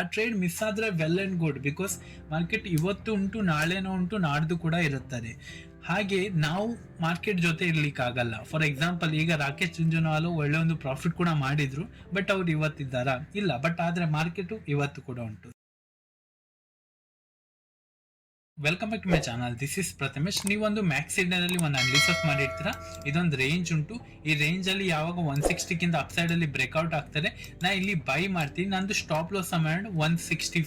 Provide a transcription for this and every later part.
ಆ trade miss ಆದರೆ well and good, because market ಇವತ್ತು ಉಂಟು, ನಾಳೆನೋ ಉಂಟು, ನಾಡ್ದು ಕೂಡ ಇರುತ್ತದೆ. ಹಾಗೆ ನಾವು ಮಾರ್ಕೆಟ್ ಜೊತೆ ಇರ್ಲಿಕ್ಕಾಗಲ್ಲ. ಫಾರ್ ಎಕ್ಸಾಂಪಲ್, ಈಗ ರಾಕೇಶ್ ಜುಂಜುನವಾಲ ಒಳ್ಳೆ ಒಂದು ಪ್ರಾಫಿಟ್ ಕೂಡ ಮಾಡಿದ್ರು, ಬಟ್ ಅವ್ರು ಇವತ್ತಿದ್ದಾರಾ? ಇಲ್ಲ. ಬಟ್ ಆದರೆ ಮಾರ್ಕೆಟು ಇವತ್ತು ಕೂಡ ಉಂಟು. Welcome back to my channel. This is Prathamesh. ನೀವೊಂದು ಮ್ಯಾಕ್ಸ್ ಸಿಗ್ನಲ್ ಅಲ್ಲಿ ಒಂದು ಅನಾಲಿಸಿಸ್ ಮಾಡಿರ್ತೀರಾ. ಇದೊಂದು ರೇಂಜ್ ಉಂಟು. ಈ ರೇಂಜ್ ಅಲ್ಲಿ ಯಾವಾಗ 160 ಅಪ್ ಸೈಡ್ ಅಲ್ಲಿ ಬ್ರೇಕ್ಔಟ್ ಆಗ್ತಾರೆ, ನಾ ಇಲ್ಲಿ ಬೈ ಮಾಡ್ತೀನಿ. ನಂದು ಸ್ಟಾಪ್ ಲಾಸ್ ಅಮೌಂಟ್ 160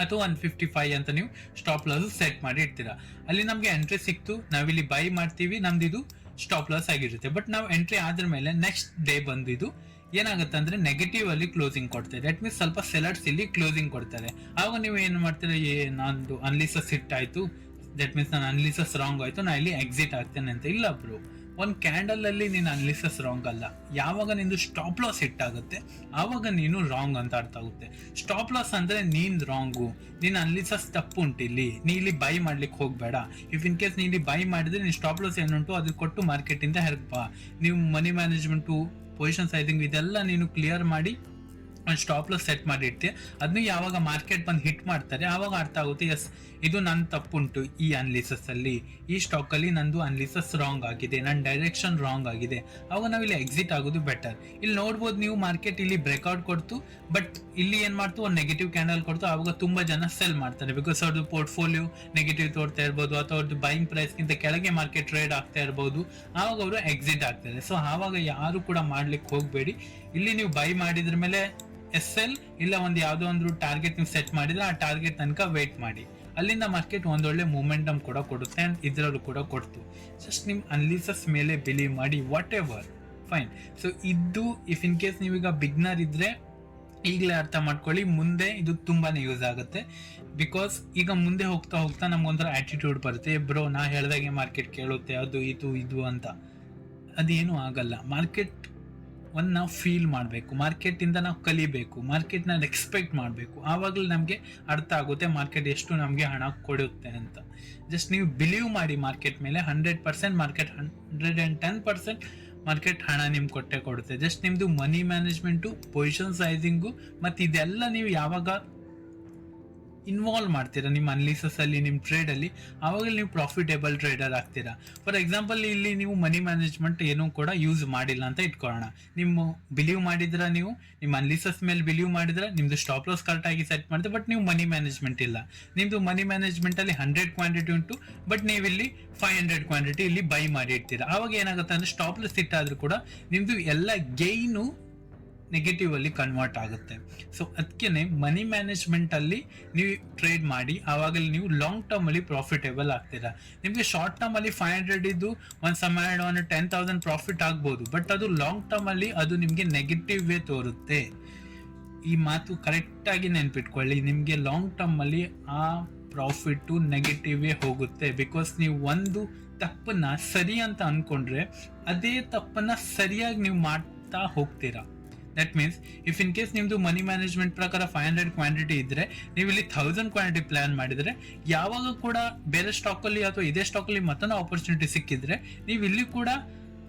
ಅಥವಾ 155 ಅಂತ ನೀವು ಸ್ಟಾಪ್ ಲಾಸ್ ಸೆಟ್ ಮಾಡಿ ಇಡ್ತೀರಾ. ಅಲ್ಲಿ ನಮ್ಗೆ ಎಂಟ್ರಿ ಸಿಕ್ತು, ನಾವಿಲ್ಲಿ ಬೈ ಮಾಡ್ತೀವಿ, ನಮ್ದು ಇದು ಸ್ಟಾಪ್ ಲಾಸ್ ಆಗಿರುತ್ತೆ. ಬಟ್ ನಾವು ಎಂಟ್ರಿ ಆದ್ರ ಮೇಲೆ ನೆಕ್ಸ್ಟ್ ಡೇ ಬಂದು ಇದು ಏನಾಗುತ್ತೆ ಅಂದ್ರೆ ನೆಗೆಟಿವ್ ಅಲ್ಲಿ ಕ್ಲೋಸಿಂಗ್ ಕೊಡ್ತಾರೆ. ದಟ್ ಮೀನ್ಸ್ ಸ್ವಲ್ಪ ಸೆಲರ್ಸ್ ಇಲ್ಲಿ ಕ್ಲೋಸಿಂಗ್ ಕೊಡ್ತಾರೆ. ಆವಾಗ ನೀವು ಏನು ಮಾಡ್ತೀರಾ, ನಂದು ಅನಾಲಿಸಿಸ್ ಹಿಟ್ ಆಯ್ತು, ದಟ್ ಮೀನ್ಸ್ ನನ್ನ ಅನಾಲಿಸಿಸ್ ರಾಂಗ್ ಆಯ್ತು, ನಾ ಇಲ್ಲಿ ಎಕ್ಸಿಟ್ ಆಗ್ತೇನೆ ಅಂತ. ಇಲ್ಲ ಬ್ರೋ, ಒಂದು ಕ್ಯಾಂಡಲ್ ಅಲ್ಲಿ ನೀನು ಅನಾಲಿಸಿಸ್ ರಾಂಗ್ ಅಲ್ಲ. ಯಾವಾಗ ನಿಂದು ಸ್ಟಾಪ್ ಲಾಸ್ ಹಿಟ್ ಆಗುತ್ತೆ ಆವಾಗ ನೀನು ರಾಂಗ್ ಅಂತ ಅರ್ಥ ಆಗುತ್ತೆ. ಸ್ಟಾಪ್ ಲಾಸ್ ಅಂದ್ರೆ ನೀನ್ ರಾಂಗು, ನೀನ್ ಅನಾಲಿಸಿಸ್ ತಪ್ಪು ಉಂಟು. ಇಲ್ಲಿ ನೀ ಇಲ್ಲಿ ಬೈ ಮಾಡ್ಲಿಕ್ಕೆ ಹೋಗ್ಬೇಡ. ಇಫ್ ಇನ್ ಕೇಸ್ ನೀ ಇಲ್ಲಿ ಬೈ ಮಾಡಿದ್ರೆ ನೀನ್ ಸ್ಟಾಪ್ ಲಾಸ್ ಏನುಂಟು ಅದು ಕೊಟ್ಟು ಮಾರ್ಕೆಟ್ ಇಂದ ಹೆರ್ಬಾ. ನೀವು ಮನಿ ಮ್ಯಾನೇಜ್ಮೆಂಟು, ಪೊಸಿಷನ್ ಸೈಜಿಂಗ್ ಇದೆಲ್ಲ ನೀನು ಕ್ಲಿಯರ್ ಮಾಡಿ ಒಂದು ಸ್ಟಾಪ್ ಲಾಸ್ ಸೆಟ್ ಮಾಡಿರ್ತೀಯ. ಅದನ್ನು ಯಾವಾಗ ಮಾರ್ಕೆಟ್ ಬಂದು ಹಿಟ್ ಮಾಡ್ತಾರೆ ಆವಾಗ ಅರ್ಥ ಆಗುತ್ತೆ, ಎಸ್ ಇದು ನನ್ನ ತಪ್ಪುಂಟು, ಈ ಅನಾಲಿಸಿಸ್ ಅಲ್ಲಿ, ಈ ಸ್ಟಾಕ್ ಅಲ್ಲಿ ನಂದು ಅನಾಲಿಸಿಸ್ ರಾಂಗ್ ಆಗಿದೆ, ನನ್ನ ಡೈರೆಕ್ಷನ್ ರಾಂಗ್ ಆಗಿದೆ. ಅವಾಗ ನಾವು ಇಲ್ಲಿ ಎಕ್ಸಿಟ್ ಆಗೋದು ಬೆಟರ್. ಇಲ್ಲಿ ನೋಡ್ಬೋದು ನೀವು, ಮಾರ್ಕೆಟ್ ಇಲ್ಲಿ ಬ್ರೇಕ್ಔಟ್ ಕೊಡ್ತು, ಬಟ್ ಇಲ್ಲಿ ಏನ್ ಮಾಡ್ತು, ಒಂದು ನೆಗೆಟಿವ್ ಕ್ಯಾಂಡಲ್ ಕೊಡ್ತು. ಆವಾಗ ತುಂಬಾ ಜನ ಸೆಲ್ ಮಾಡ್ತಾರೆ, ಬಿಕಾಸ್ ಅವ್ರದ್ದು ಪೋರ್ಟ್ಫೋಲಿಯೋ ನೆಗೆಟಿವ್ ತೋರ್ತಾ ಇರ್ಬೋದು, ಅಥವಾ ಅವ್ರದ್ದು ಬೈಯಿಂಗ್ ಪ್ರೈಸ್ಗಿಂತ ಕೆಳಗೆ ಮಾರ್ಕೆಟ್ ಟ್ರೇಡ್ ಆಗ್ತಾ ಇರ್ಬೋದು. ಆವಾಗ ಅವರು ಎಕ್ಸಿಟ್ ಆಗ್ತಾರೆ. ಸೊ ಆವಾಗ ಯಾರು ಕೂಡ ಮಾಡ್ಲಿಕ್ಕೆ ಹೋಗ್ಬೇಡಿ. ಇಲ್ಲಿ ನೀವು ಬೈ ಮಾಡಿದ್ರ ಮೇಲೆ SL ಇಲ್ಲ ಒಂದು ಯಾವುದೋ ಒಂದು ಟಾರ್ಗೆಟ್ ನೀವು ಸೆಟ್ ಮಾಡಿದ್ರೆ ಆ ಟಾರ್ಗೆಟ್ ತನಕ ವೇಟ್ ಮಾಡಿ. ಅಲ್ಲಿಂದ ಮಾರ್ಕೆಟ್ ಒಂದೊಳ್ಳೆ ಮೂಮೆಂಟಮ್ ಕೂಡ ಕೊಡುತ್ತೆ, ಅಂಡ್ ಇದರಲ್ಲೂ ಕೂಡ ಕೊಡ್ತು. ಜಸ್ಟ್ ನಿಮ್ ಅನಾಲಿಸಿಸ್ ಮೇಲೆ ಬಿಲೀವ್ ಮಾಡಿ, ವಾಟ್ ಎವರ್ ಫೈನ್. ಸೊ ಇದು ಇಫ್ ಇನ್ ಕೇಸ್ ನೀವೀಗ ಬಿಗ್ನರ್ ಇದ್ರೆ ಈಗಲೇ ಅರ್ಥ ಮಾಡ್ಕೊಳ್ಳಿ, ಮುಂದೆ ಇದು ತುಂಬಾನೇ ಯೂಸ್ ಆಗುತ್ತೆ. ಬಿಕಾಸ್ ಈಗ ಮುಂದೆ ಹೋಗ್ತಾ ಹೋಗ್ತಾ ನಮ್ಗೊಂಥರ ಆಟಿಟ್ಯೂಡ್ ಬರುತ್ತೆ, ಬ್ರೋ ನಾ ಹೇಳ್ದಾಗೆ ಮಾರ್ಕೆಟ್ ಕೇಳುತ್ತೆ, ಅದು ಇದು ಅಂತ. ಅದೇನು ಆಗಲ್ಲ. ಮಾರ್ಕೆಟ್ ಒಂದು ನಾವು ಫೀಲ್ ಮಾಡಬೇಕು, ಮಾರ್ಕೆಟಿಂದ ನಾವು ಕಲಿಬೇಕು, ಮಾರ್ಕೆಟ್ನ ಎಕ್ಸ್ಪೆಕ್ಟ್ ಮಾಡಬೇಕು. ಆವಾಗಲೇ ನಮಗೆ ಅರ್ಥ ಆಗುತ್ತೆ ಮಾರ್ಕೆಟ್ ಎಷ್ಟು ನಮಗೆ ಹಣ ಕೊಡುತ್ತೆ ಅಂತ. ಜಸ್ಟ್ ನೀವು ಬಿಲೀವ್ ಮಾಡಿ ಮಾರ್ಕೆಟ್ ಮೇಲೆ. 100% ಮಾರ್ಕೆಟ್ 110% ಮಾರ್ಕೆಟ್ ಹಣ ನಿಮ್ಗೆ ಕೊಟ್ಟೆ ಕೊಡುತ್ತೆ. ಜಸ್ಟ್ ನಿಮ್ಮದು ಮನಿ ಮ್ಯಾನೇಜ್ಮೆಂಟು, ಪೊಸಿಷನ್ ಸೈಜಿಂಗು ಮತ್ತು ಇದೆಲ್ಲ ನೀವು ಯಾವಾಗ ಇನ್ವಾಲ್ವ್ ಮಾಡ್ತೀರಾ ನಿಮ್ಮ ಅನಾಲಿಸಿಸ್ ಅಲ್ಲಿ, ನಿಮ್ಮ ಟ್ರೇಡ್ ಅಲ್ಲಿ, ಆವಾಗ ನೀವು ಪ್ರಾಫಿಟೇಬಲ್ ಟ್ರೇಡರ್ ಆಗ್ತೀರಾ. ಫಾರ್ ಎಕ್ಸಾಂಪಲ್, ಇಲ್ಲಿ ನೀವು ಮನಿ ಮ್ಯಾನೇಜ್ಮೆಂಟ್ ಏನೂ ಕೂಡ ಯೂಸ್ ಮಾಡಿಲ್ಲ ಅಂತ ಇಟ್ಕೊಳ್ಳೋಣ. ನಿಮ್ಮ ಬಿಲೀವ್ ಮಾಡಿದ್ರ, ನೀವು ನಿಮ್ಮ ಅನಾಲಿಸಿಸ್ ಮೇಲೆ ಬಿಲೀವ್ ಮಾಡಿದ್ರೆ ನಿಮ್ದು ಸ್ಟಾಪ್ ಲಾಸ್ ಕರೆಕ್ಟ್ ಆಗಿ ಸೆಟ್ ಮಾಡಿದ್ರೆ, ಬಟ್ ನೀವು ಮನಿ ಮ್ಯಾನೇಜ್ಮೆಂಟ್ ಇಲ್ಲ. ನಿಮ್ದು ಮನಿ ಮ್ಯಾನೇಜ್ಮೆಂಟ್ ಅಲ್ಲಿ 100 ಕ್ವಾಂಟಿಟಿ ಉಂಟು, ಬಟ್ ನೀವು ಇಲ್ಲಿ 500 ಕ್ವಾಂಟಿಟಿ ಇಲ್ಲಿ ಬೈ ಮಾಡಿ ಇಡ್ತೀರಾ. ಆವಾಗ ಏನಾಗುತ್ತೆ ಅಂದ್ರೆ ಸ್ಟಾಪ್ ಲಾಸ್ ಹಿಟ್ ಆದ್ರೂ ಕೂಡ ನಿಮ್ದು ಎಲ್ಲ ಗೈನು ನೆಗೆಟಿವ್ ಅಲ್ಲಿ ಕನ್ವರ್ಟ್ ಆಗುತ್ತೆ. ಸೊ ಅದಕ್ಕೇನೆ ಮನಿ ಮ್ಯಾನೇಜ್ಮೆಂಟ್ ಅಲ್ಲಿ ನೀವು ಟ್ರೇಡ್ ಮಾಡಿ, ಆವಾಗಲೇ ನೀವು ಲಾಂಗ್ ಟರ್ಮ್ ಅಲ್ಲಿ ಪ್ರಾಫಿಟೇಬಲ್ ಆಗ್ತೀರಾ. ನಿಮಗೆ ಶಾರ್ಟ್ ಟರ್ಮ್ ಅಲ್ಲಿ 500 ಇದ್ದು ಒಂದು ಸಮಯ 10,000 ಪ್ರಾಫಿಟ್ ಆಗ್ಬೋದು, ಬಟ್ ಅದು ಲಾಂಗ್ ಟರ್ಮ್ ಅಲ್ಲಿ ಅದು ನಿಮಗೆ ನೆಗೆಟಿವ್ ವೇ ತೋರುತ್ತೆ. ಈ ಮಾತು ಕರೆಕ್ಟ್ ಆಗಿ ನೆನ್ಪಿಟ್ಕೊಳ್ಳಿ. ನಿಮಗೆ ಲಾಂಗ್ ಟರ್ಮ್ ಅಲ್ಲಿ ಆ ಪ್ರಾಫಿಟ್ ನೆಗೆಟಿವ್ ವೇ ಹೋಗುತ್ತೆ. ಬಿಕಾಸ್ ನೀವು ಒಂದು ತಪ್ಪನ್ನ ಸರಿ ಅಂತ ಅನ್ಕೊಂಡ್ರೆ ಅದೇ ತಪ್ಪನ್ನ ಸರಿಯಾಗಿ ನೀವು ಮಾಡ್ತಾ ಹೋಗ್ತೀರಾ. That means if in case ನಿಮ್ದು ಮನಿ ಮ್ಯಾನೇಜ್ಮೆಂಟ್ ಪ್ರಕಾರ 500 ಕ್ವಾಂಟಿಟಿ ಇದ್ರೆ, ನೀವು ಇಲ್ಲಿ 1000 ಕ್ವಾಂಟಿಟಿ ಪ್ಲಾನ್ ಮಾಡಿದ್ರೆ, ಯಾವಾಗ ಕೂಡ ಬೇರೆ ಸ್ಟಾಕ್ ಅಲ್ಲಿ ಅಥವಾ ಇದೇ ಸ್ಟಾಕ್ ಅಲ್ಲಿ ಮತ್ತೊಂದು ಆಪರ್ಚುನಿಟಿ ಸಿಕ್ಕಿದ್ರೆ ನೀವು ಇಲ್ಲಿ ಕೂಡ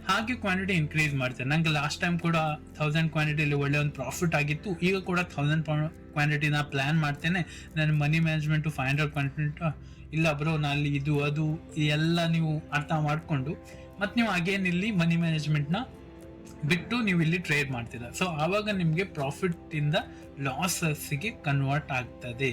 ಹಾಗೆ ಕ್ವಾಂಟಿಟಿ ಇನ್ಕ್ರೀಸ್ ಮಾಡ್ತಾರೆ. ನಂಗೆ ಲಾಸ್ಟ್ ಟೈಮ್ ಕೂಡ 1000 ಕ್ವಾಂಟಿಟಿಲಿ ಒಳ್ಳೆ ಒಂದು ಪ್ರಾಫಿಟ್ ಆಗಿತ್ತು. ಈಗ ಕೂಡ 1000 ಕ್ವಾಂಟಿಟಿನ ಪ್ಲಾನ್ ಮಾಡ್ತೇನೆ. ನನ್ನ ಮನಿ ಮ್ಯಾನೇಜ್ಮೆಂಟು 500 ಕ್ವಾಂಟಿಟಿ ಇಲ್ಲ ಬ್ರೋ, ನಲ್ಲಿ ಇದು ಅದು ಎಲ್ಲ ನೀವು ಅರ್ಥ ಮಾಡಿಕೊಂಡು ಮತ್ತು ನೀವು ಅಗೇನ್ ಇಲ್ಲಿ ಮನಿ ಮ್ಯಾನೇಜ್ಮೆಂಟ್ನ ಬಿಟ್ಟು ನೀವು ಇಲ್ಲಿ ಟ್ರೇಡ್ ಮಾಡ್ತೀರಾ. ಸೊ ಆವಾಗ ನಿಮಗೆ ಪ್ರಾಫಿಟ್ ಇಂದ ಲಾಸಸ್ಗೆ ಕನ್ವರ್ಟ್ ಆಗ್ತದೆ.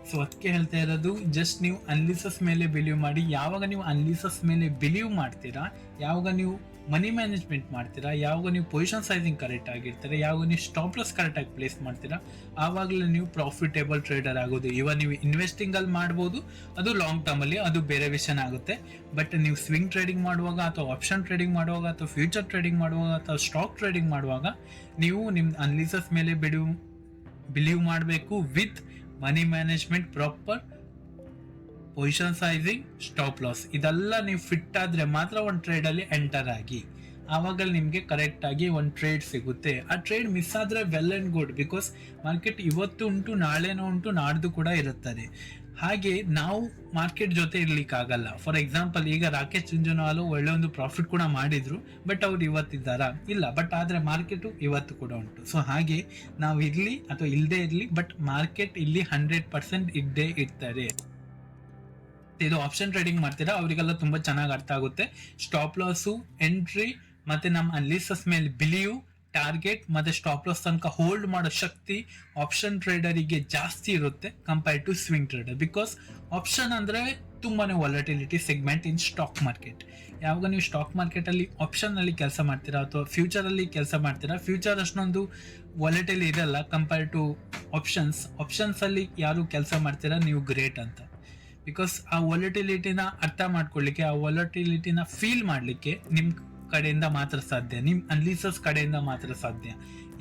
ಸೊ ಅದಕ್ಕೆ ಹೇಳ್ತಾ ಇರೋದು, ಜಸ್ಟ್ ನೀವು ಅನಾಲಿಸಿಸ್ ಮೇಲೆ ಬಿಲೀವ್ ಮಾಡಿ. ಯಾವಾಗ ನೀವು ಅನಾಲಿಸಿಸ್ ಮೇಲೆ ಬಿಲೀವ್ ಮಾಡ್ತೀರಾ, ಯಾವಾಗ ನೀವು ಮನಿ ಮ್ಯಾನೇಜ್ಮೆಂಟ್ ಮಾಡ್ತೀರಾ, ಯಾವಾಗ ನೀವು ಪೊಸಿಷನ್ ಸೈಜಿಂಗ್ ಕರೆಕ್ಟ್ ಆಗಿರ್ತಾರೆ, ಯಾವಾಗ ನೀವು ಸ್ಟಾಪ್ ಲಾಸ್ ಕರೆಕ್ಟ್ ಆಗಿ ಪ್ಲೇಸ್ ಮಾಡ್ತೀರಾ, ಆವಾಗಲೇ ನೀವು ಪ್ರಾಫಿಟೇಬಲ್ ಟ್ರೇಡರ್ ಆಗೋದು. ಇವಾಗ ನೀವು ಇನ್ವೆಸ್ಟಿಂಗ್ ಅಲ್ಲಿ ಮಾಡ್ಬೋದು, ಅದು ಲಾಂಗ್ ಟರ್ಮ್ ಅಲ್ಲಿ ಅದು ಬೇರೆ ವಿಷಯನ ಆಗುತ್ತೆ. ಬಟ್ ನೀವು ಸ್ವಿಂಗ್ ಟ್ರೇಡಿಂಗ್ ಮಾಡುವಾಗ, ಅಥವಾ ಆಪ್ಷನ್ ಟ್ರೇಡಿಂಗ್ ಮಾಡುವಾಗ, ಅಥವಾ ಫ್ಯೂಚರ್ ಟ್ರೇಡಿಂಗ್ ಮಾಡುವಾಗ, ಅಥವಾ ಸ್ಟಾಕ್ ಟ್ರೇಡಿಂಗ್ ಮಾಡುವಾಗ ನೀವು ನಿಮ್ಮ ಅನಾಲಿಸಿಸ್ ಮೇಲೆ ಬಿಲೀವ್ ಮಾಡಬೇಕು. With money management, proper position sizing, stop loss, ಇದೆಲ್ಲ ನೀವು ಫಿಟ್ ಆದ್ರೆ ಮಾತ್ರ ಒಂದು ಟ್ರೇಡ್ ಅಲ್ಲಿ ಎಂಟರ್ ಆಗಿ. ಆವಾಗ ನಿಮಗೆ ಕರೆಕ್ಟಾಗಿ ಒಂದು ಟ್ರೇಡ್ ಸಿಗುತ್ತೆ. ಆ ಟ್ರೇಡ್ ಮಿಸ್ ಆದರೆ well and good, because market ಇವತ್ತು ಉಂಟು, ನಾಳೆನೂ ಉಂಟು, ನಾಡ್ದು ಕೂಡ ಇರುತ್ತದೆ. ಹಾಗೆ ನಾವು ಮಾರ್ಕೆಟ್ ಜೊತೆ ಇರ್ಲಿಕ್ಕಾಗಲ್ಲ. ಫಾರ್ ಎಕ್ಸಾಂಪಲ್, ಈಗ ರಾಕೇಶ್ ಜುಂಜುನವಾಲ ಒಳ್ಳೆ ಒಂದು ಪ್ರಾಫಿಟ್ ಕೂಡ ಮಾಡಿದ್ರು, ಬಟ್ ಅವ್ರು ಇವತ್ತಿದ್ದಾರಾ? ಇಲ್ಲ. ಬಟ್ ಆದರೆ ಮಾರ್ಕೆಟು ಇವತ್ತು ಕೂಡ ಉಂಟು. ಸೊ ಹಾಗೆ ನಾವು ಇರಲಿ ಅಥವಾ ಇಲ್ಲದೆ ಇರಲಿ, ಬಟ್ ಮಾರ್ಕೆಟ್ ಇಲ್ಲಿ 100% ಇದ್ದೇ ಇರ್ತಾರೆ. ಇದು ಆಪ್ಷನ್ ಟ್ರೇಡಿಂಗ್ ಮಾಡ್ತೀರಾ ಅವರಿಗೆಲ್ಲ ತುಂಬಾ ಚೆನ್ನಾಗಿ ಅರ್ಥ ಆಗುತ್ತೆ. ಸ್ಟಾಪ್ ಲಾಸು, ಎಂಟ್ರಿ, ಮತ್ತೆ ನಮ್ಮ ಅನಾಲಿಸಿಸ್ ಮೇಲೆ ಬಿಲೀವ್, ಟಾರ್ಗೆಟ್ ಮತ್ತೆ ಸ್ಟಾಪ್ ಲಾಸ್ ತನಕ ಹೋಲ್ಡ್ ಮಾಡೋ ಶಕ್ತಿ ಆಪ್ಷನ್ ಟ್ರೇಡರಿಗೆ ಜಾಸ್ತಿ ಇರುತ್ತೆ compare to swing trader. Because option ಅಂದ್ರೆ ತುಂಬಾನೇ volatility segment in stock market. ಯಾವಾಗ ನೀವು ಸ್ಟಾಕ್ ಮಾರ್ಕೆಟ್ ಅಲ್ಲಿ ಆಪ್ಷನ್ ಅಲ್ಲಿ ಕೆಲಸ ಮಾಡ್ತೀರಾ ಅಥವಾ ಫ್ಯೂಚರ್ ಅಲ್ಲಿ ಕೆಲಸ ಮಾಡ್ತೀರಾ, ಫ್ಯೂಚರ್ ಅಷ್ಟೊಂದು ವಾಲಟಿಲಿ ಇರಲ್ಲ ಕಂಪೇರ್ ಟು ಆಪ್ಷನ್ಸ್ ಅಲ್ಲಿ ಯಾರು ಕೆಲಸ ಮಾಡ್ತೀರಾ ನೀವು ಗ್ರೇಟ್ ಅಂತ. ಬಿಕಾಸ್ ಆ ವಾಲಟಿಲಿಟಿನ ಅರ್ಥ ಮಾಡ್ಕೊಳ್ಳಿಕ್ಕೆ, ಆ ವಾಲಟಿಲಿಟಿನ ಫೀಲ್ ಮಾಡಲಿಕ್ಕೆ ನಿಮ್ಮ ಕಡೆಯಿಂದ ಮಾತ್ರ ಸಾಧ್ಯ, ನಿಮ್ಮ ಅನಾಲಿಸಿಸ್ ಕಡೆಯಿಂದ ಮಾತ್ರ ಸಾಧ್ಯ.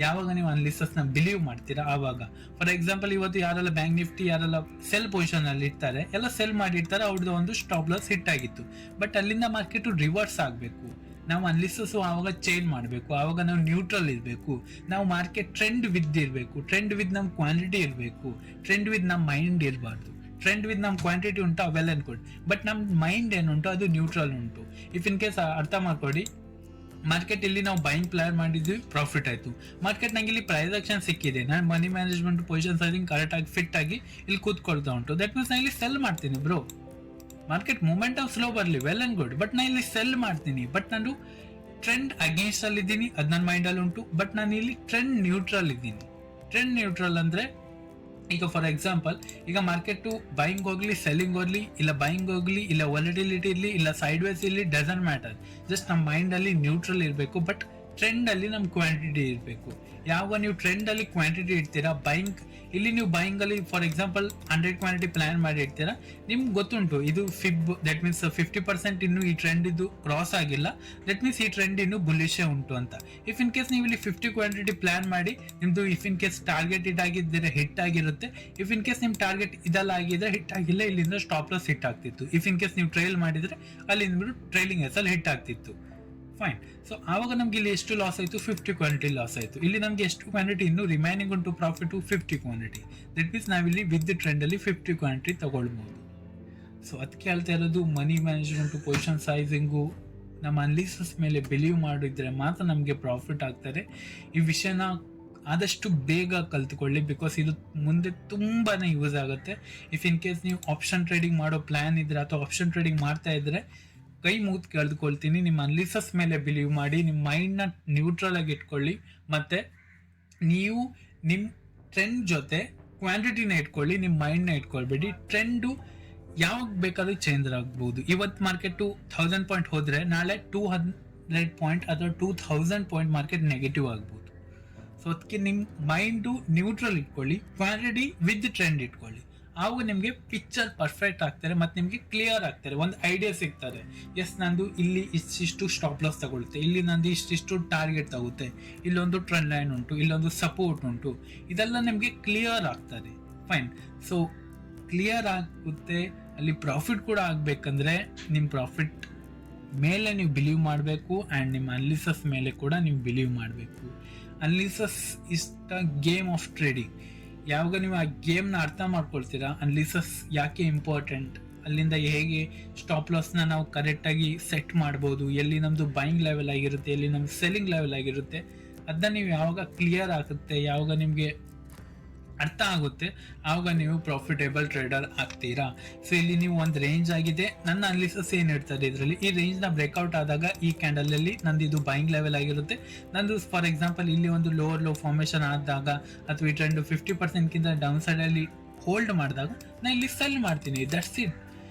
ಯಾವಾಗ ನೀವು ಅನಾಲಿಸಿಸ್ನ ಬಿಲೀವ್ ಮಾಡ್ತೀರಾ ಆವಾಗ. ಫಾರ್ ಎಕ್ಸಾಂಪಲ್, ಇವತ್ತು ಯಾರೆಲ್ಲ ಬ್ಯಾಂಕ್ ನಿಫ್ಟಿ ಯಾರೆಲ್ಲ ಸೆಲ್ ಪೊಸಿಷನ್ ಅಲ್ಲಿ ಇರ್ತಾರೆ, ಎಲ್ಲ ಸೆಲ್ ಮಾಡಿರ್ತಾರೆ, ಅವ್ರದ್ದು ಒಂದು ಸ್ಟಾಪ್ ಲಾಸ್ ಹಿಟ್ ಆಗಿತ್ತು. ಬಟ್ ಅಲ್ಲಿಂದ ಮಾರ್ಕೆಟ್ ರಿವರ್ಸ್ ಆಗಬೇಕು, ನಾವು ಅನಾಲಿಸಿಸ್ ಆವಾಗ ಚೇಂಜ್ ಮಾಡಬೇಕು, ಆವಾಗ ನಾವು ನ್ಯೂಟ್ರಲ್ ಇರಬೇಕು, ನಾವು ಮಾರ್ಕೆಟ್ ಟ್ರೆಂಡ್ ವಿತ್ ಇರಬೇಕು, ಟ್ರೆಂಡ್ ವಿತ್ ನಮ್ಮ ಕ್ವಾಂಟಿಟಿ ಇರಬೇಕು, ಟ್ರೆಂಡ್ ವಿತ್ ನಮ್ಮ ಮೈಂಡ್ ಇರಬಾರ್ದು. ಟ್ರೆಂಡ್ ವಿತ್ ನಮ್ಮ ಕ್ವಾಂಟಿಟಿ ಉಂಟು ವೆಲ್ ಅಂಡ್ ಗುಡ್, ಬಟ್ ನಮ್ಮ ಮೈಂಡ್ ಏನುಂಟು ಅದು ನ್ಯೂಟ್ರಲ್ ಉಂಟು. ಇಫ್ ಇನ್ ಕೇಸ್ ಅರ್ಥ ಮಾಡ್ಕೊಳ್ಳಿ, ಮಾರ್ಕೆಟ್ ಇಲ್ಲಿ ನಾವು ಬೈಂಗ್ ಪ್ಲಾನ್ ಮಾಡಿದ್ವಿ, ಪ್ರಾಫಿಟ್ ಆಯ್ತು. ಮಾರ್ಕೆಟ್ ನಂಗೆ ಇಲ್ಲಿ ಪ್ರೈಸ್ ಆಕ್ಷನ್ ಸಿಕ್ಕಿದೆ, ನಾನು ಮನಿ ಮ್ಯಾನೇಜ್ಮೆಂಟ್ ಪೊಸಿಷನ್ ಸೈಜಿಂಗ್ ಕರೆಕ್ಟ್ ಆಗಿ ಫಿಟ್ ಆಗಿ ಇಲ್ಲಿ ಕೂತ್ಕೊಳ್ತಾ ಉಂಟು. ದಟ್ ಮೀನ್ಸ್ ನಾನು ಇಲ್ಲಿ ಸೆಲ್ ಮಾಡ್ತೀನಿ bro. Market movement of slow ಬರಲಿ, ವೆಲ್ ಅಂಡ್ ಗುಡ್, ಬಟ್ ನಾನು ಇಲ್ಲಿ ಸೆಲ್ ಮಾಡ್ತೀನಿ. ಬಟ್ ನಾನು ಟ್ರೆಂಡ್ ಅಗೇನ್ಸ್ಟ್ ಅಲ್ಲಿ ಇದ್ದೀನಿ, ಅದು ನನ್ನ ಮೈಂಡ್ ಅಲ್ಲಿ ಉಂಟು. ಬಟ್ ನಾನು ಇಲ್ಲಿ ಟ್ರೆಂಡ್ ನ್ಯೂಟ್ರಲ್ ಇದ್ದೀನಿ. ಟ್ರೆಂಡ್ ನ್ಯೂಟ್ರಲ್ ಅಂದ್ರೆ, ಈಗ ಫಾರ್ ಎಕ್ಸಾಂಪಲ್, ಈಗ ಮಾರ್ಕೆಟು ಬೈಯಿಂಗ್ ಹೋಗ್ಲಿ, ಸೆಲ್ಲಿಂಗ್ ಹೋಗ್ಲಿ, ಇಲ್ಲ ಬೈಯಿಂಗ್ ಹೋಗ್ಲಿ, ಇಲ್ಲ ವಾಲಟಿಲಿಟಿ ಇರಲಿ, ಇಲ್ಲ ಸೈಡ್ ವೇಸ್ ಇರಲಿ, ಡಸಂಟ್ ಮ್ಯಾಟರ್. ಜಸ್ಟ್ ನಮ್ಮ ಮೈಂಡ್ ಅಲ್ಲಿ ನ್ಯೂಟ್ರಲ್ ಇರಬೇಕು, ಬಟ್ ಟ್ರೆಂಡ್ ಅಲ್ಲಿ ನಮ್ ಕ್ವಾಂಟಿಟಿ ಇರಬೇಕು. ಯಾವ ನೀವು ಟ್ರೆಂಡ್ ಅಲ್ಲಿ ಕ್ವಾಂಟಿಟಿ ಇಡ್ತೀರಾ, ಬೈಯಿಂಗ್ ಇಲ್ಲಿ ನೀವು ಬೈಯಿಂಗ್ ಅಲ್ಲಿ ಫಾರ್ ಎಕ್ಸಾಂಪಲ್ 100 ಕ್ವಾಂಟಿಟಿ ಪ್ಲಾನ್ ಮಾಡಿ ಇಡ್ತೀರಾ, ನಿಮ್ಗೆ ಗೊತ್ತುಂಟು ಇದು ಫಿಬ್, ದಟ್ ಮೀನ್ಸ್ 50% ಇನ್ನು ಈ ಟ್ರೆಂಡ್ ಇದು ಕ್ರಾಸ್ ಆಗಿಲ್ಲ, ದಟ್ ಮೀನ್ಸ್ ಈ ಟ್ರೆಂಡ್ ಇನ್ನು ಬುಲ್ಲಿಶೇ ಉಂಟು ಅಂತ. ಇಫ್ ಇನ್ ಕೇಸ್ ನೀವು ಇಲ್ಲಿ 50 ಕ್ವಾಂಟಿಟಿ ಪ್ಲಾನ್ ಮಾಡಿ ನಿಮ್ದು if in case target hit ಆಗಿದ್ದರೆ ಹಿಟ್ ಆಗಿರುತ್ತೆ. ಇಫ್ ಇನ್ ಕೇಸ್ ನಿಮ್ ಟಾರ್ಗೆಟ್ ಇದೆಲ್ಲ ಆಗಿದ್ರೆ ಹಿಟ್ ಆಗಿಲ್ಲ, ಇಲ್ಲಿಂದ ಸ್ಟಾಪ್ ಲಾಸ್ ಹಿಟ್ ಆಗ್ತಿತ್ತು. ಇಫ್ ಇನ್ ಕೇಸ್ ನೀವು ಟ್ರೈಲ್ ಮಾಡಿದ್ರೆ ಅಲ್ಲಿಂದ ಟ್ರೈಲಿಂಗ್ ಎಸಲ್ಲಿ ಹಿಟ್ ಆಗ್ತಿತ್ತು. ಫೈನ್. ಸೊ ಆವಾಗ ನಮ್ಗೆ ಇಲ್ಲಿ ಎಷ್ಟು ಲಾಸ್ ಆಯಿತು, 50 ಕ್ವಾಂಟಿಟಿ ಲಾಸ್ ಆಯಿತು. ಇಲ್ಲಿ ನಮಗೆ ಎಷ್ಟು ಕ್ವಾಂಟಿಟಿ ಇನ್ನು ರಿಮೈನಿಂಗ್ ಉಂಟು ಪ್ರಾಫಿಟ್ 50 ಕ್ವಾಂಟಿಟಿ. ದಟ್ ಮೀನ್ಸ್ ನಾವಿಲ್ಲಿ ವಿತ್ ಟ್ರೆಂಡ್ ಅಲ್ಲಿ 50 ಕ್ವಾಂಟಿಟಿ ತಗೊಳ್ಬಹುದು. ಸೊ ಅದಕ್ಕೆ ಹೇಳ್ತಾ ಇರೋದು, ಮನಿ ಮ್ಯಾನೇಜ್ಮೆಂಟು, ಪೊಸಿಷನ್ ಸೈಜಿಂಗು, ನಮ್ಮ ಅನಾಲಿಸಿಸ್ ಮೇಲೆ ಬಿಲೀವ್ ಮಾಡಿದ್ರೆ ಮಾತ್ರ ನಮಗೆ ಪ್ರಾಫಿಟ್ ಆಗ್ತಾರೆ. ಈ ವಿಷಯನ ಆದಷ್ಟು ಬೇಗ ಕಲ್ತ್ಕೊಳ್ಳಿ, ಬಿಕಾಸ್ ಇದು ಮುಂದೆ ತುಂಬಾ ಯೂಸ್ ಆಗುತ್ತೆ. ಇಫ್ ಇನ್ ಕೇಸ್ ನೀವು ಆಪ್ಷನ್ ಟ್ರೇಡಿಂಗ್ ಮಾಡೋ ಪ್ಲಾನ್ ಇದ್ರೆ ಅಥವಾ ಆಪ್ಷನ್ ಟ್ರೇಡಿಂಗ್ ಮಾಡ್ತಾ ಇದ್ರೆ, ಕೈ ಮುಗಿದು ಕೇಳ್ಕೊಳ್ತೀನಿ, ನಿಮ್ಮ ಅನಾಲಿಸಿಸ್ ಮೇಲೆ ಬಿಲೀವ್ ಮಾಡಿ, ನಿಮ್ಮ ಮೈಂಡ್ನ ನ್ಯೂಟ್ರಲ್ ಆಗಿ ಇಟ್ಕೊಳ್ಳಿ, ಮತ್ತು ನೀವು ನಿಮ್ಮ ಟ್ರೆಂಡ್ ಜೊತೆ ಕ್ವಾಂಟಿಟಿನ ಇಟ್ಕೊಳ್ಳಿ, ನಿಮ್ಮ ಮೈಂಡ್ನ ಇಟ್ಕೊಳ್ಬೇಡಿ. ಟ್ರೆಂಡು ಯಾವಾಗ ಬೇಕಾದ್ರೂ ಚೇಂಜ್ ಆಗ್ಬೋದು. ಇವತ್ತು ಮಾರ್ಕೆಟು 1000 ಪಾಯಿಂಟ್ ಹೋದರೆ ನಾಳೆ 200 ಪಾಯಿಂಟ್ ಅಥವಾ 2000 ಪಾಯಿಂಟ್ ಮಾರ್ಕೆಟ್ ನೆಗೆಟಿವ್ ಆಗ್ಬೋದು. ಸೊ ಅದಕ್ಕೆ ನಿಮ್ಮ ಮೈಂಡು ನ್ಯೂಟ್ರಲ್ ಇಟ್ಕೊಳ್ಳಿ, ಕ್ವಾಂಟಿಟಿ ವಿತ್ ಟ್ರೆಂಡ್ ಇಟ್ಕೊಳ್ಳಿ. ಆವಾಗ ನಿಮಗೆ ಪಿಕ್ಚರ್ ಪರ್ಫೆಕ್ಟ್ ಆಗ್ತಾರೆ ಮತ್ತು ನಿಮಗೆ ಕ್ಲಿಯರ್ ಆಗ್ತಾರೆ, ಒಂದು ಐಡಿಯಾ ಸಿಗ್ತಾರೆ. ಎಸ್, ನಂದು ಇಲ್ಲಿ ಇಷ್ಟಿಷ್ಟು ಸ್ಟಾಪ್ ಲಾಸ್ ತಗೊಳುತ್ತೆ, ಇಲ್ಲಿ ನಂದು ಇಷ್ಟಿಷ್ಟು ಟಾರ್ಗೆಟ್ ತಗುತ್ತೆ, ಇಲ್ಲೊಂದು ಟ್ರೆಂಡ್ ಲೈನ್ ಉಂಟು, ಇಲ್ಲೊಂದು ಸಪೋರ್ಟ್ ಉಂಟು, ಇದೆಲ್ಲ ನಿಮಗೆ ಕ್ಲಿಯರ್ ಆಗ್ತದೆ. ಫೈನ್. ಸೊ ಕ್ಲಿಯರ್ ಆಗುತ್ತೆ. ಅಲ್ಲಿ ಪ್ರಾಫಿಟ್ ಕೂಡ ಆಗಬೇಕಂದ್ರೆ ನಿಮ್ಮ ಪ್ರಾಫಿಟ್ ಮೇಲೆ ನೀವು ಬಿಲೀವ್ ಮಾಡಬೇಕು, ಆ್ಯಂಡ್ ನಿಮ್ಮ ಅನಾಲಿಸಿಸ್ ಮೇಲೆ ಕೂಡ ನೀವು ಬಿಲೀವ್ ಮಾಡಬೇಕು. Analysis is the game of trading. ಯಾವಾಗ ನೀವು ಆ ಗೇಮ್ನ ಅರ್ಥ ಮಾಡ್ಕೊಳ್ತೀರಾ, ಅನಾಲಿಸಿಸ್ ಯಾಕೆ ಇಂಪಾರ್ಟೆಂಟ್, ಅಲ್ಲಿಂದ ಹೇಗೆ ಸ್ಟಾಪ್ ಲಾಸ್ನ ನಾವು ಕರೆಕ್ಟಾಗಿ ಸೆಟ್ ಮಾಡ್ಬೋದು, ಎಲ್ಲಿ ನಮ್ಮದು ಬೈಯಿಂಗ್ ಲೆವೆಲ್ ಆಗಿರುತ್ತೆ, ಎಲ್ಲಿ ನಮ್ದು ಸೆಲ್ಲಿಂಗ್ ಲೆವೆಲ್ ಆಗಿರುತ್ತೆ, ಅದನ್ನ ನೀವು ಯಾವಾಗ ಕ್ಲಿಯರ್ ಆಗುತ್ತೆ, ಯಾವಾಗ ನಿಮಗೆ ಅರ್ಥ ಆಗುತ್ತೆ, ಆವಾಗ ನೀವು ಪ್ರಾಫಿಟೇಬಲ್ ಟ್ರೇಡರ್ ಆಗ್ತೀರಾ. ಸೊ ಇಲ್ಲಿ ನೀವು ಒಂದು ರೇಂಜ್ ಆಗಿದೆ, ನನ್ನ ಅನಾಲಿಸಿಸ್ ಏನು ಇರ್ತದೆ ಇದರಲ್ಲಿ, ಈ ರೇಂಜ್ನ ಬ್ರೇಕ್ಔಟ್ ಆದಾಗ ಈ ಕ್ಯಾಂಡಲಲ್ಲಿ ನಂದು ಇದು ಬೈಯಿಂಗ್ ಲೆವೆಲ್ ಆಗಿರುತ್ತೆ. ನಂದು ಫಾರ್ ಎಕ್ಸಾಂಪಲ್ ಇಲ್ಲಿ ಒಂದು ಲೋವರ್ ಲೋ ಫಾರ್ಮೇಷನ್ ಆದಾಗ ಅಥವಾ ಈ ಟ್ರೆಂಡ್ 50%ಗಿಂತ ಡೌನ್ ಸೈಡಲ್ಲಿ ಹೋಲ್ಡ್ ಮಾಡಿದಾಗ ನಾನು ಇಲ್ಲಿ ಸೆಲ್ ಮಾಡ್ತೀನಿ. That's it.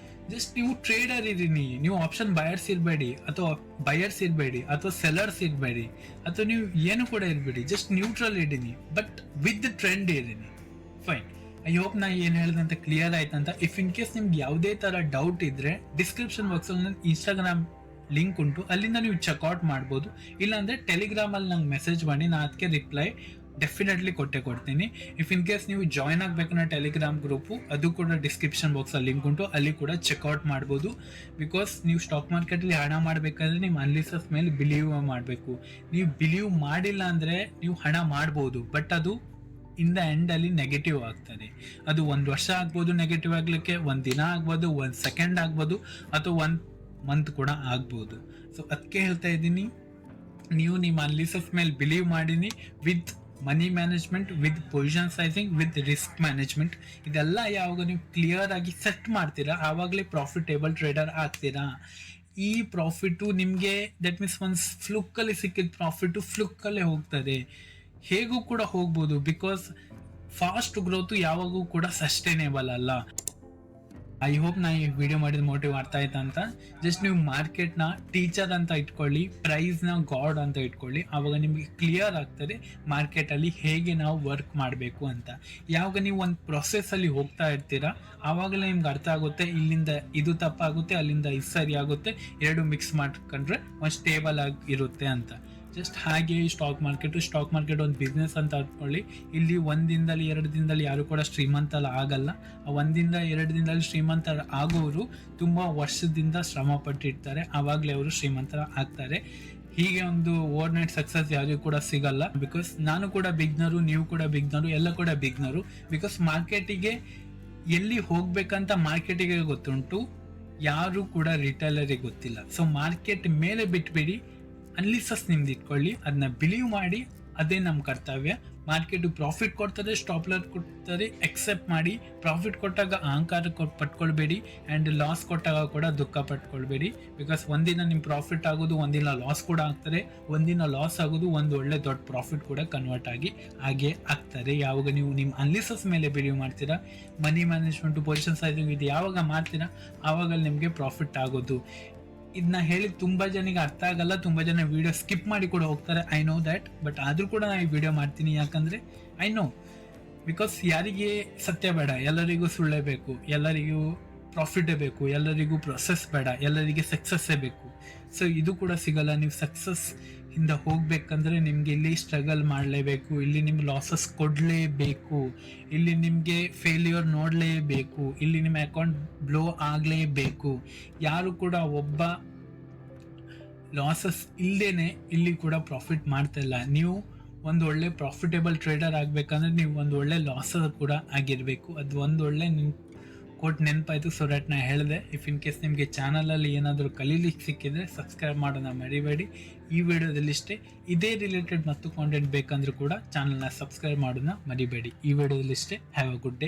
ಜಸ್ಟ್ ನೀವು ಟ್ರೇಡರ್ ಇದ್ದೀನಿ, ನೀವು ಆಪ್ಷನ್ ಬಯರ್ಸ್ ಇರಬೇಡಿ ಅಥವಾ ಬಯರ್ಸ್ ಇರಬೇಡಿ ಅಥವಾ ಸೆಲ್ಲರ್ಸ್ ಇರಬೇಡಿ ಅಥವಾ ನೀವು ಏನು ಕೂಡ ಇರಬೇಡಿ, ಜಸ್ಟ್ ನ್ಯೂಟ್ರಲ್ ಇದ್ದೀನಿ, ಬಟ್ ವಿತ್ ಟ್ರೆಂಡ್ ಇದ್ದೀನಿ. ಫೈನ್. ಐ ಹೋಪ್ ನಾ ಏನು ಹೇಳಿದೆ ಅಂತ ಕ್ಲಿಯರ್ ಆಯ್ತಂತ. ಇಫ್ ಇನ್ ಕೇಸ್ ನಿಮ್ಗೆ ಯಾವುದೇ ಥರ ಡೌಟ್ ಇದ್ದರೆ ಡಿಸ್ಕ್ರಿಪ್ಷನ್ ಬಾಕ್ಸಲ್ಲಿ ನನ್ನ ಇನ್ಸ್ಟಾಗ್ರಾಮ್ ಲಿಂಕ್ ಉಂಟು, ಅಲ್ಲಿಂದ ನೀವು ಚೆಕ್ಔಟ್ ಮಾಡ್ಬೋದು. ಇಲ್ಲಾಂದರೆ ಟೆಲಿಗ್ರಾಮಲ್ಲಿ ನಂಗೆ ಮೆಸೇಜ್ ಮಾಡಿ, ನಾನು ಅದಕ್ಕೆ ರಿಪ್ಲೈ ಡೆಫಿನೆಟ್ಲಿ ಕೊಟ್ಟೆ ಕೊಡ್ತೀನಿ. ಇಫ್ ಇನ್ ಕೇಸ್ ನೀವು ಜಾಯ್ನ್ ಆಗಬೇಕನ್ನ ಟೆಲಿಗ್ರಾಮ್ ಗ್ರೂಪು, ಅದು ಕೂಡ ಡಿಸ್ಕ್ರಿಪ್ಷನ್ ಬಾಕ್ಸಲ್ಲಿ ಲಿಂಕ್ ಉಂಟು, ಅಲ್ಲಿ ಕೂಡ ಚೆಕ್ಔಟ್ ಮಾಡ್ಬೋದು. ಬಿಕಾಸ್ ನೀವು ಸ್ಟಾಕ್ ಮಾರ್ಕೆಟಲ್ಲಿ ಹಣ ಮಾಡಬೇಕಾದ್ರೆ ನಿಮ್ಮ ಅನಾಲಿಸಿಸ್ ಮೇಲೆ ಬಿಲೀವ್ ಮಾಡಬೇಕು. ನೀವು ಬಿಲೀವ್ ಮಾಡಿಲ್ಲ ಅಂದರೆ ನೀವು ಹಣ ಮಾಡ್ಬೋದು, ಬಟ್ ಅದು ಇನ್ ದ ಎಂಡಲ್ಲಿ ನೆಗೆಟಿವ್ ಆಗ್ತದೆ. ಅದು 1 ವರ್ಷ ಆಗ್ಬೋದು ನೆಗೆಟಿವ್ ಆಗಲಿಕ್ಕೆ, 1 ದಿನ ಆಗ್ಬೋದು, 1 ಸೆಕೆಂಡ್ ಆಗ್ಬೋದು, ಅಥವಾ 1 ಮಂತ್ ಕೂಡ ಆಗ್ಬೋದು. ಸೊ ಅದಕ್ಕೆ ಹೇಳ್ತಾ ಇದ್ದೀನಿ, ನೀವು ನಿಮ್ಮ ಅನಾಲಿಸಿಸ್ ಮೇಲೆ ಬಿಲೀವ್ ಮಾಡಿನಿ with money management, with position sizing, with risk management. ಇದೆಲ್ಲ ಯಾವಾಗ ನೀವು ಕ್ಲಿಯರ್ ಆಗಿ ಸೆಟ್ ಮಾಡ್ತೀರಾ ಆವಾಗಲೇ ಪ್ರಾಫಿಟೇಬಲ್ ಟ್ರೇಡರ್ ಆಗ್ತೀರಾ. ಈ ಪ್ರಾಫಿಟು ನಿಮಗೆ ದಟ್ ಮೀನ್ಸ್ ಒಂದು ಫ್ಲುಕ್ಕಲ್ಲಿ ಸಿಕ್ಕಿದ ಪ್ರಾಫಿಟು ಫ್ಲುಕ್ಕಲ್ಲೇ ಹೋಗ್ತದೆ, ಹೇಗೂ ಕೂಡ ಹೋಗ್ಬೋದು. ಬಿಕಾಸ್ ಫಾಸ್ಟ್ ಗ್ರೋತು ಯಾವಾಗೂ ಕೂಡ ಸಸ್ಟೈನೇಬಲ್ ಅಲ್ಲ. ಐ ಹೋಪ್ ನಾ ಈ ವಿಡಿಯೋ ಮಾಡಿದ ಮೋಟಿವ್ ಅರ್ಥ ಆಯ್ತಾ ಅಂತ. ಜಸ್ಟ್ ನೀವು ಮಾರ್ಕೆಟ್ನ ಟೀಚರ್ ಅಂತ ಇಟ್ಕೊಳ್ಳಿ, ಪ್ರೈಸ್ನ ಗಾಡ್ ಅಂತ ಇಟ್ಕೊಳ್ಳಿ, ಆವಾಗ ನಿಮಗೆ ಕ್ಲಿಯರ್ ಆಗ್ತದೆ ಮಾರ್ಕೆಟಲ್ಲಿ ಹೇಗೆ ನಾವು ವರ್ಕ್ ಮಾಡಬೇಕು ಅಂತ. ಯಾವಾಗ ನೀವು ಒಂದು ಪ್ರೊಸೆಸ್ಸಲ್ಲಿ ಹೋಗ್ತಾ ಇರ್ತೀರಾ ಆವಾಗಲೇ ನಿಮ್ಗೆ ಅರ್ಥ ಆಗುತ್ತೆ, ಇಲ್ಲಿಂದ ಇದು ತಪ್ಪಾಗುತ್ತೆ, ಅಲ್ಲಿಂದ ಇದು ಸರಿ ಆಗುತ್ತೆ, ಎರಡು ಮಿಕ್ಸ್ ಮಾಡ್ಕೊಂಡ್ರೆ ಒಂದು ಸ್ಟೇಬಲ್ ಆಗಿ ಇರುತ್ತೆ ಅಂತ. ಜಸ್ಟ್ ಹಾಗೆ ಸ್ಟಾಕ್ ಮಾರ್ಕೆಟ್ ಒಂದು ಬಿಸ್ನೆಸ್ ಅಂತ ಅಂದ್ಕೊಳ್ಳಿ. ಇಲ್ಲಿ 1 ದಿನದಲ್ಲಿ 2 ದಿನದಲ್ಲಿ ಯಾರು ಕೂಡ ಶ್ರೀಮಂತ ಆಗಲ್ಲ. ಆ 1 ದಿನ 2 ದಿನದಲ್ಲಿ ಶ್ರೀಮಂತ ಆಗೋರು ತುಂಬ ವರ್ಷದಿಂದ ಶ್ರಮ ಪಟ್ಟಿರ್ತಾರೆ, ಆವಾಗಲೇ ಅವರು ಶ್ರೀಮಂತರ ಆಗ್ತಾರೆ. ಹೀಗೆ ಒಂದು ಓವರ್ ನೈಟ್ ಸಕ್ಸಸ್ ಯಾರಿಗೂ ಕೂಡ ಸಿಗಲ್ಲ. ಬಿಕಾಸ್ ನಾನು ಕೂಡ ಬಿಗ್ನರು, ನೀವು ಕೂಡ ಬಿಗ್ನರು, ಎಲ್ಲ ಕೂಡ ಬಿಗ್ನರು. ಬಿಕಾಸ್ ಮಾರ್ಕೆಟಿಗೆ ಎಲ್ಲಿ ಹೋಗ್ಬೇಕಂತ ಮಾರ್ಕೆಟಿಗೆ ಗೊತ್ತುಂಟು, ಯಾರು ಕೂಡ ರಿಟೇಲರಿಗೆ ಗೊತ್ತಿಲ್ಲ. ಸೊ ಮಾರ್ಕೆಟ್ ಮೇಲೆ ಬಿಟ್ಬಿಡಿ, ಅನಾಲಿಸಿಸ್ ನಿಮ್ದು ಇಟ್ಕೊಳ್ಳಿ, ಅದನ್ನ ಬಿಲೀವ್ ಮಾಡಿ, ಅದೇ ನಮ್ಮ ಕರ್ತವ್ಯ. ಮಾರ್ಕೆಟು ಪ್ರಾಫಿಟ್ ಕೊಡ್ತಾರೆ, ಸ್ಟಾಪ್ ಲಾಸ್ ಕೊಡ್ತಾರೆ, ಎಕ್ಸೆಪ್ಟ್ ಮಾಡಿ. ಪ್ರಾಫಿಟ್ ಕೊಟ್ಟಾಗ ಅಹಂಕಾರ ಪಟ್ಕೊಳ್ಬೇಡಿ, ಆ್ಯಂಡ್ ಲಾಸ್ ಕೊಟ್ಟಾಗ ಕೂಡ ದುಃಖ ಪಟ್ಕೊಳ್ಬೇಡಿ. ಬಿಕಾಸ್ ಒಂದಿನ ನಿಮ್ಮ ಪ್ರಾಫಿಟ್ ಆಗೋದು, ಒಂದಿನ ಲಾಸ್ ಕೂಡ ಆಗ್ತಾರೆ, ಒಂದಿನ ಲಾಸ್ ಆಗೋದು ಒಂದು ಒಳ್ಳೆ ದೊಡ್ಡ ಪ್ರಾಫಿಟ್ ಕೂಡ ಕನ್ವರ್ಟ್ ಆಗಿ ಹಾಗೆ ಆಗ್ತಾರೆ. ಯಾವಾಗ ನೀವು ನಿಮ್ಮ ಅನಾಲಿಸಿಸ್ ಮೇಲೆ ಬಿಲೀವ್ ಮಾಡ್ತೀರಾ, ಮನಿ ಮ್ಯಾನೇಜ್ಮೆಂಟು, ಪೊಸಿಷನ್ ಸೈಜಿಂಗ್ ಇದು ಯಾವಾಗ ಮಾಡ್ತೀರಾ ಆವಾಗ ನಿಮಗೆ ಪ್ರಾಫಿಟ್ ಆಗೋದು. ಇದನ್ನ ಹೇಳಿ ತುಂಬ ಜನಿಗೆ ಅರ್ಥ ಆಗಲ್ಲ, ತುಂಬ ಜನ ವಿಡಿಯೋ ಸ್ಕಿಪ್ ಮಾಡಿ ಕೂಡ ಹೋಗ್ತಾರೆ, ಐ ನೋ ದ್ಯಾಟ್. ಬಟ್ ಆದರೂ ಕೂಡ ನಾನು ಈ ವಿಡಿಯೋ ಮಾಡ್ತೀನಿ, ಯಾಕಂದರೆ ಐ ನೋ. ಬಿಕಾಸ್ ಯಾರಿಗೆ ಸತ್ಯ ಬೇಡ, ಎಲ್ಲರಿಗೂ ಸುಳ್ಳೇ ಬೇಕು, ಎಲ್ಲರಿಗೂ ಪ್ರಾಫಿಟೇ ಬೇಕು, ಎಲ್ಲರಿಗೂ ಪ್ರೊಸೆಸ್ ಬೇಡ, ಎಲ್ಲರಿಗೆ ಸಕ್ಸಸ್ಸೇ ಬೇಕು. ಸೊ ಇದು ಕೂಡ ಸಿಗಲ್ಲ. ನೀವು ಸಕ್ಸಸ್ ಇಂದ ಹೋಗ್ಬೇಕಂದ್ರೆ ನಿಮಗೆ ಇಲ್ಲಿ ಸ್ಟ್ರಗಲ್ ಮಾಡಲೇಬೇಕು, ಇಲ್ಲಿ ನಿಮ್ಗೆ ಲಾಸಸ್ ಕೊಡಲೇಬೇಕು, ಇಲ್ಲಿ ನಿಮಗೆ ಫೇಲ್ಯೂರ್ ನೋಡಲೇಬೇಕು, ಇಲ್ಲಿ ನಿಮ್ಮ ಅಕೌಂಟ್ ಬ್ಲೋ ಆಗಲೇಬೇಕು. ಯಾರು ಕೂಡ ಒಬ್ಬ ಲಾಸಸ್ ಇಲ್ಲದೇನೆ ಇಲ್ಲಿ ಕೂಡ ಪ್ರಾಫಿಟ್ ಮಾಡ್ತಾ ಇಲ್ಲ. ನೀವು ಒಂದು ಒಳ್ಳೆ ಪ್ರಾಫಿಟೇಬಲ್ ಟ್ರೇಡರ್ ಆಗಬೇಕಂದ್ರೆ ನೀವು ಒಂದು ಒಳ್ಳೆ ಲಾಸರ್ ಕೂಡ ಆಗಿರಬೇಕು. ಅದು ಒಂದು ಒಳ್ಳೆ ಕೋಟ್ ನೆನಪಾಯಿತು, ಸೊ ದಟ್ ನಾ ಹೇಳಿದೆ. ಇಫ್ ಇನ್ ಕೇಸ್ ನಿಮಗೆ ಚಾನಲಲ್ಲಿ ಏನಾದರೂ ಕಲೀಲಿಕ್ಕೆ ಸಿಕ್ಕಿದ್ರೆ ಸಬ್ಸ್ಕ್ರೈಬ್ ಮಾಡೋಣ ಮರಿಬೇಡಿ. ಈ ವಿಡಿಯೋದಲ್ಲಿಷ್ಟೇ. ಇದೇ ರಿಲೇಟೆಡ್ ಮತ್ತು ಕಾಂಟೆಂಟ್ ಬೇಕಂದ್ರೂ ಕೂಡ ಚಾನಲ್ನ ಸಬ್ಸ್ಕ್ರೈಬ್ ಮಾಡೋಣ ಮರಿಬೇಡಿ. ಈ ವಿಡಿಯೋದಲ್ಲಿಷ್ಟೇ. Have a good day.